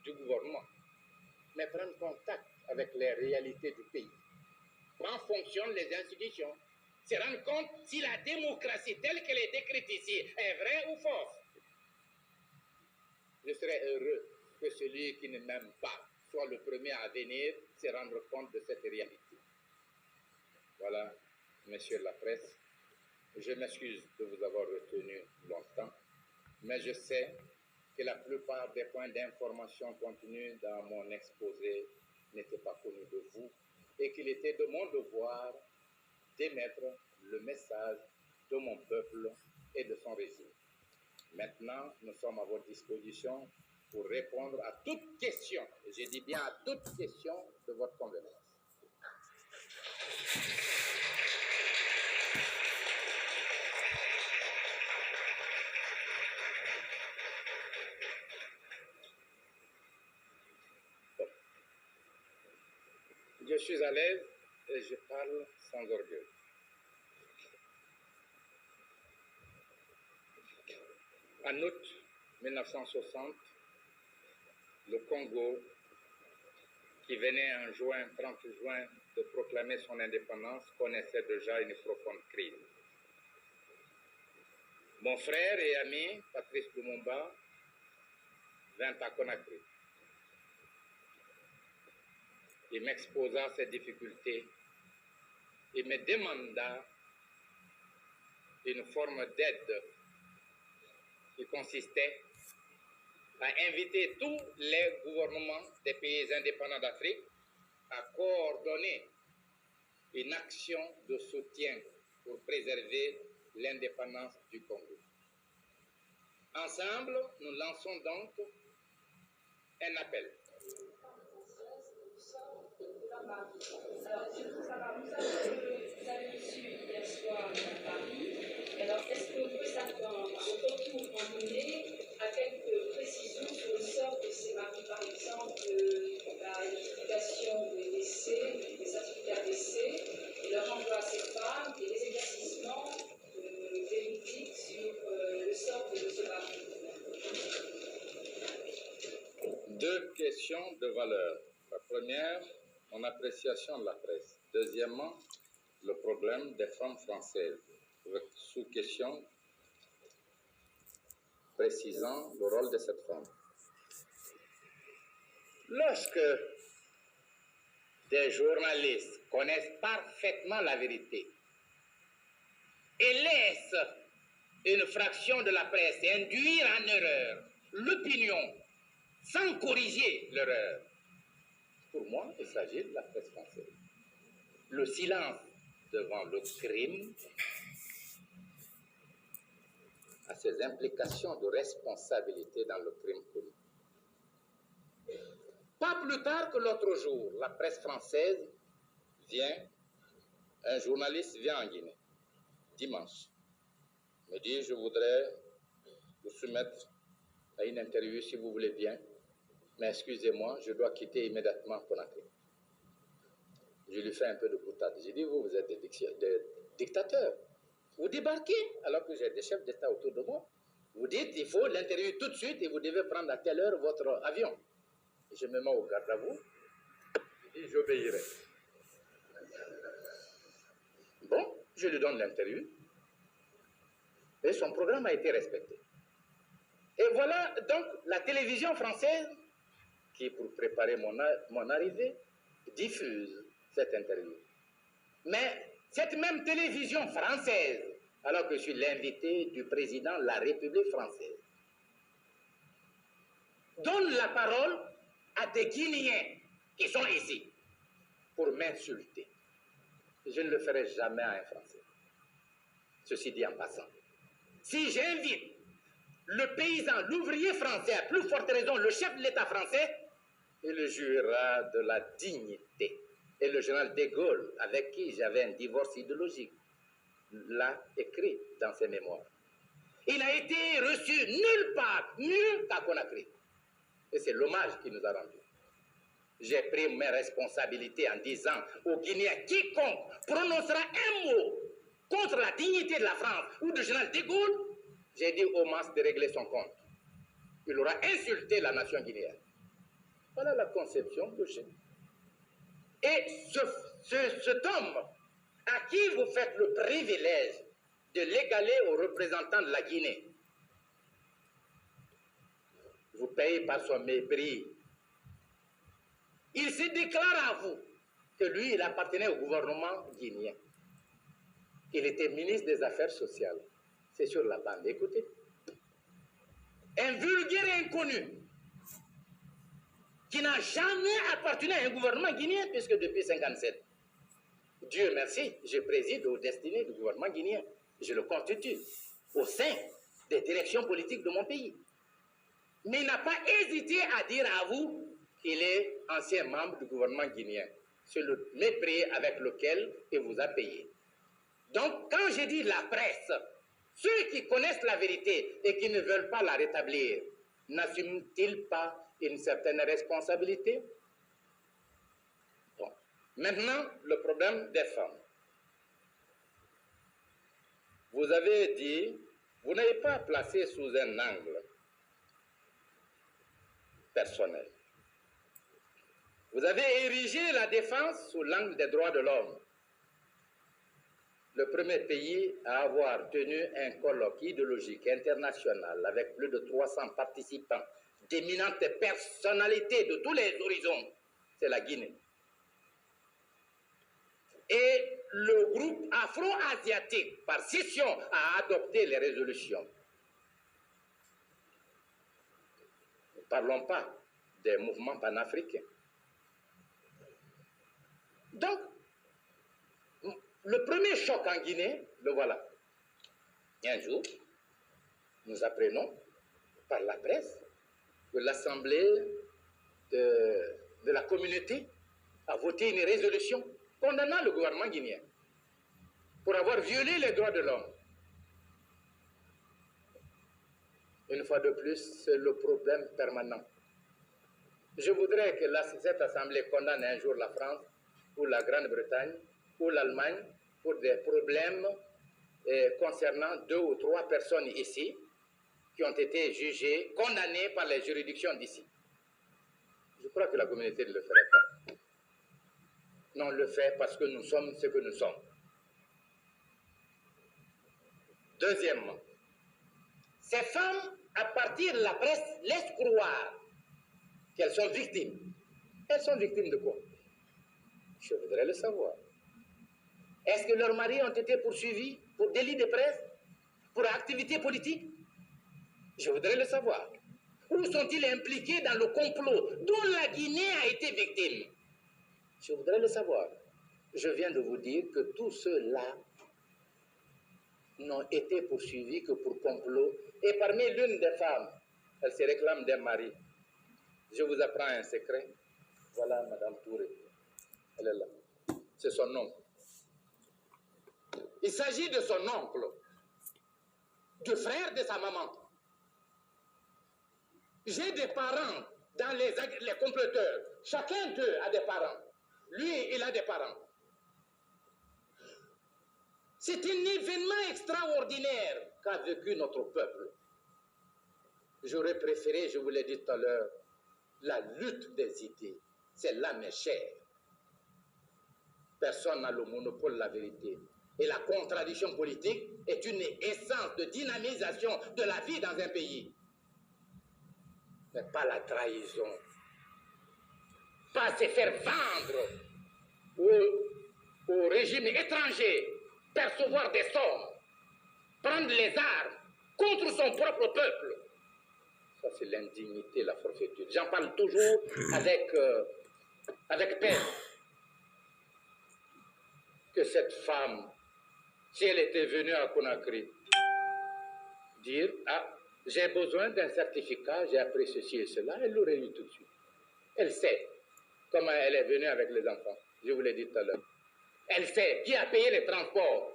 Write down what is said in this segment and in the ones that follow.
du gouvernement, mais prendre contact avec les réalités du pays. Comment fonctionnent les institutions? Se rendre compte si la démocratie telle qu'elle est décrite ici est vraie ou fausse. Je serais heureux que celui qui ne m'aime pas soit le premier à venir se rendre compte de cette réalité. Voilà, messieurs de la presse, je m'excuse de vous avoir retenu longtemps, mais je sais que la plupart des points d'information contenus dans mon exposé n'étaient pas connus de vous et qu'il était de mon devoir d'émettre le message de mon peuple et de son régime. Maintenant, nous sommes à votre disposition pour répondre à toute question, et je dis bien à toute question de votre convenance. Bon. Je suis à l'aise et je parle sans orgueil. En août 1960, le Congo, qui venait en juin, 30 juin, de proclamer son indépendance, connaissait déjà une profonde crise. Mon frère et ami, Patrice Lumumba, vint à Conakry. Il m'exposa ses difficultés. Il me demanda une forme d'aide qui consistait à inviter tous les gouvernements des pays indépendants d'Afrique à coordonner une action de soutien pour préserver l'indépendance du Congo. Ensemble, nous lançons donc un appel. Alors, vous avez reçu hier soir à Paris. Alors, est-ce qu'on peut s'attendre au retour en donné à quelques précisions sur le sort de ces maris, par exemple, la notification des décès, des certificats d'essai, et leur envoi à ces femmes, et les éclaircissements véridiques sur le sort de ce mari? Deux questions de valeur. La première, mon appréciation de la presse. Deuxièmement, le problème des femmes françaises, avec sous-question précisant le rôle de cette femme. Lorsque des journalistes connaissent parfaitement la vérité et laissent une fraction de la presse induire en erreur l'opinion sans corriger l'erreur, pour moi, il s'agit de la presse française. Le silence devant le crime a ses implications de responsabilité dans le crime commis. Pas plus tard que l'autre jour, la presse française un journaliste vient en Guinée, dimanche, me dit, je voudrais vous soumettre à une interview si vous voulez bien, mais excusez-moi, je dois quitter immédiatement Conakry. Je lui fais un peu de boutade. J'ai dit, vous êtes des dictateurs. Vous débarquez alors que j'ai des chefs d'État autour de moi. Vous dites, il faut l'interview tout de suite et vous devez prendre à telle heure votre avion. Et je me mets au garde à vous. Je dis, j'obéirai. Bon, je lui donne l'interview. Et son programme a été respecté. Et voilà donc la télévision française qui, pour préparer mon arrivée, diffuse cette interview. Mais cette même télévision française, alors que je suis l'invité du président de la République française, donne la parole à des Guinéens qui sont ici pour m'insulter. Je ne le ferai jamais à un Français. Ceci dit en passant. Si j'invite le paysan, l'ouvrier français, à plus forte raison le chef de l'État français, il jouira de la dignité. Et le général de Gaulle, avec qui j'avais un divorce idéologique, l'a écrit dans ses mémoires. Il a été reçu nulle part, mieux qu'à Conakry. Et c'est l'hommage qu'il nous a rendu. J'ai pris mes responsabilités en disant aux Guinéens, quiconque prononcera un mot contre la dignité de la France ou du général de Gaulle, j'ai dit au MAS de régler son compte. Il aura insulté la nation guinéenne. Voilà la conception que j'ai. Et cet homme à qui vous faites le privilège de l'égaler aux représentants de la Guinée, vous payez par son mépris. Il se déclare à vous que lui, il appartenait au gouvernement guinéen. Il était ministre des Affaires sociales. C'est sur la bande, écoutez. Un vulgaire inconnu qui n'a jamais appartenu à un gouvernement guinéen, puisque depuis 1957, Dieu merci, je préside aux destinées du gouvernement guinéen. Je le constitue au sein des directions politiques de mon pays. Mais il n'a pas hésité à dire à vous qu'il est ancien membre du gouvernement guinéen. C'est le mépris avec lequel il vous a payé. Donc, quand je dis la presse, ceux qui connaissent la vérité et qui ne veulent pas la rétablir, n'assument-ils pas une certaine responsabilité? Bon. Maintenant, le problème des femmes. Vous avez dit, vous n'avez pas placé sous un angle personnel. Vous avez érigé la défense sous l'angle des droits de l'homme. Le premier pays à avoir tenu un colloque idéologique international avec plus de 300 participants, d'éminentes personnalités de tous les horizons, c'est la Guinée. Et le groupe afro-asiatique, par scission, a adopté les résolutions. Ne parlons pas des mouvements panafricains. Donc, le premier choc en Guinée, le voilà. Un jour, nous apprenons par la presse que l'Assemblée de la communauté a voté une résolution condamnant le gouvernement guinéen pour avoir violé les droits de l'homme. Une fois de plus, c'est le problème permanent. Je voudrais que cette Assemblée condamne un jour la France ou la Grande-Bretagne ou l'Allemagne pour des problèmes concernant 2 ou 3 personnes ici qui ont été jugées, condamnées par les juridictions d'ici. Je crois que la communauté ne le ferait pas. Non, on le fait parce que nous sommes ce que nous sommes. Deuxièmement, ces femmes, à partir de la presse, laissent croire qu'elles sont victimes. Elles sont victimes de quoi? Je voudrais le savoir. Est-ce que leurs maris ont été poursuivis pour délit de presse, pour activité politique? Je voudrais le savoir. Où sont-ils impliqués dans le complot dont la Guinée a été victime? Je voudrais le savoir. Je viens de vous dire que tous ceux-là n'ont été poursuivis que pour complot. Et parmi l'une des femmes, elle se réclame d'un mari. Je vous apprends un secret. Voilà Madame Touré. Elle est là. C'est son oncle. Il s'agit de son oncle, du frère de sa maman. J'ai des parents dans les comploteurs. Chacun d'eux a des parents. Lui, il a des parents. C'est un événement extraordinaire qu'a vécu notre peuple. J'aurais préféré, je vous l'ai dit tout à l'heure, la lutte des idées. C'est là mes chers. Personne n'a le monopole de la vérité. Et la contradiction politique est une essence de dynamisation de la vie dans un pays. Mais pas la trahison. Pas se faire vendre au régime étranger, percevoir des sommes, prendre les armes contre son propre peuple. Ça, c'est l'indignité, la forfaiture. J'en parle toujours avec peine. Que cette femme, si elle était venue à Conakry, dire, ah, j'ai besoin d'un certificat, j'ai appris ceci et cela, elle l'aurait eu tout de suite. Elle sait comment elle est venue avec les enfants. Je vous l'ai dit tout à l'heure. Elle sait qui a payé les transports.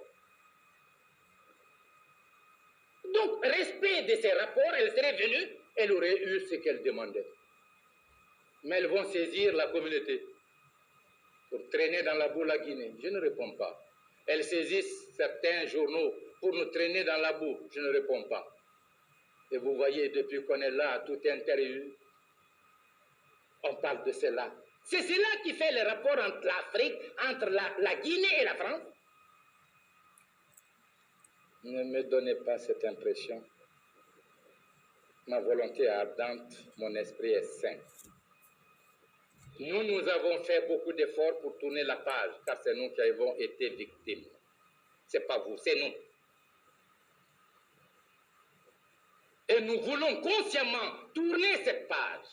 Donc, respect de ces rapports, elle serait venue, elle aurait eu ce qu'elle demandait. Mais elles vont saisir la communauté pour traîner dans la boue la Guinée. Je ne réponds pas. Elles saisissent certains journaux pour nous traîner dans la boue. Je ne réponds pas. Et vous voyez, depuis qu'on est là, à toute interview, On parle de cela. C'est cela qui fait le rapport entre l'Afrique, entre la Guinée et la France. Ne me donnez pas cette impression. Ma volonté est ardente, mon esprit est sain. Nous avons fait beaucoup d'efforts pour tourner la page, car c'est nous qui avons été victimes. Ce n'est pas vous, c'est nous. Et nous voulons consciemment tourner cette page.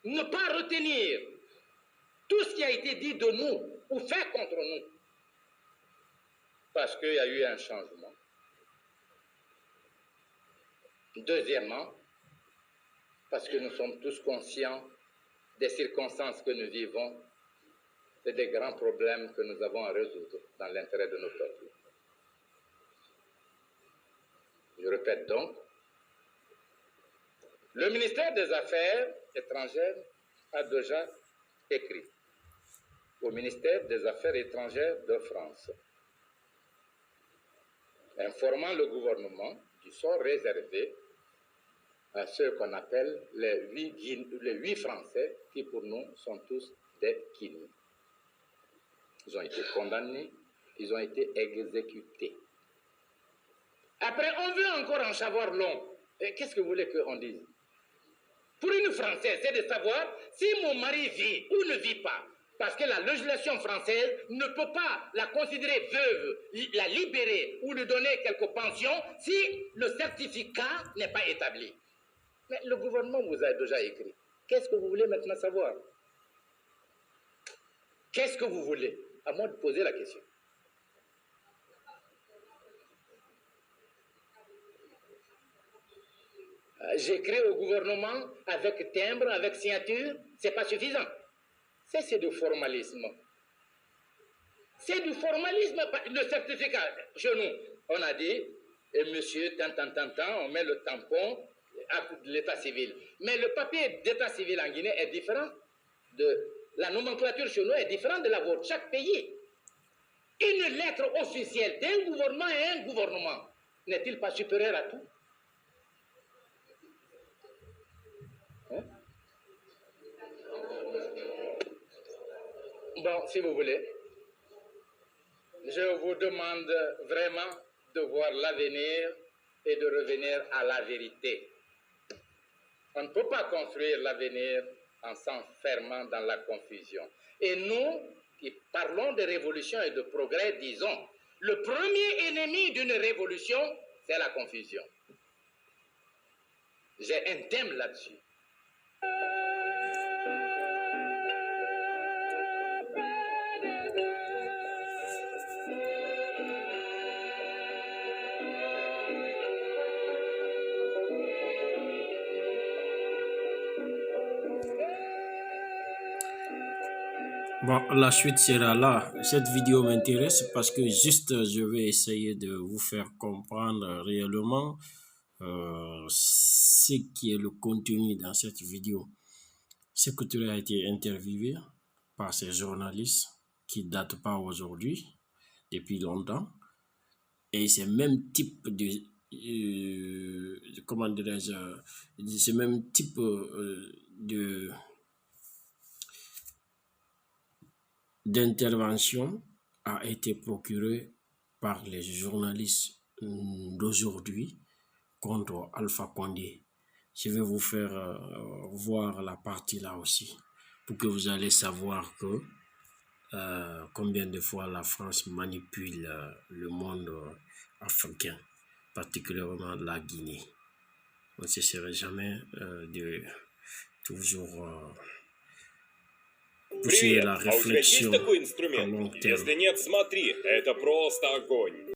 Ne pas retenir tout ce qui a été dit de nous ou fait contre nous. Parce qu'il y a eu un changement. Deuxièmement, parce que nous sommes tous conscients des circonstances que nous vivons et des grands problèmes que nous avons à résoudre dans l'intérêt de nos peuples. Je répète donc, le ministère des Affaires étrangères a déjà écrit au ministère des Affaires étrangères de France, informant le gouvernement du sort réservé à ceux qu'on appelle les 8 Français, qui pour nous sont tous des Guinéens. Ils ont été condamnés, ils ont été exécutés. Après, on veut encore en savoir long. Qu'est-ce que vous voulez qu'on dise? Pour une Française, c'est de savoir si mon mari vit ou ne vit pas. Parce que la législation française ne peut pas la considérer veuve, la libérer ou lui donner quelques pensions si le certificat n'est pas établi. Mais le gouvernement vous a déjà écrit. Qu'est-ce que vous voulez maintenant savoir? Qu'est-ce que vous voulez? À moi de poser la question. J'écris au gouvernement avec timbre, avec signature, c'est pas suffisant. C'est du formalisme. C'est du formalisme. Le certificat, chez nous, on a dit, et monsieur, on met le tampon à l'état civil. Mais le papier d'état civil en Guinée est différent. La nomenclature chez nous est différente de la vôtre. Chaque pays. Une lettre officielle d'un gouvernement et un gouvernement n'est-il pas supérieur à tout? Hein? Bon, si vous voulez, je vous demande vraiment de voir l'avenir et de revenir à la vérité. On ne peut pas construire l'avenir en s'enfermant dans la confusion. Et nous, qui parlons de révolution et de progrès, disons, le premier ennemi d'une révolution, c'est la confusion. J'ai un thème là-dessus. Bon, la suite sera là. Cette vidéo m'intéresse parce que juste je vais essayer de vous faire comprendre réellement ce qui est le contenu dans cette vidéo. Sékou Touré a été interviewé par ces journalistes qui ne datent pas aujourd'hui, depuis longtemps. Et c'est le même type de... comment dirais-je? C'est le même type d'intervention a été procurée par les journalistes d'aujourd'hui contre Alpha Condé. Je vais vous faire voir la partie là aussi pour que vous allez savoir que combien de fois la France manipule le monde africain, particulièrement la Guinée. On ne cesserait jamais de toujours pousser la réflexion à long terme. Если нет, смотри, это просто огонь.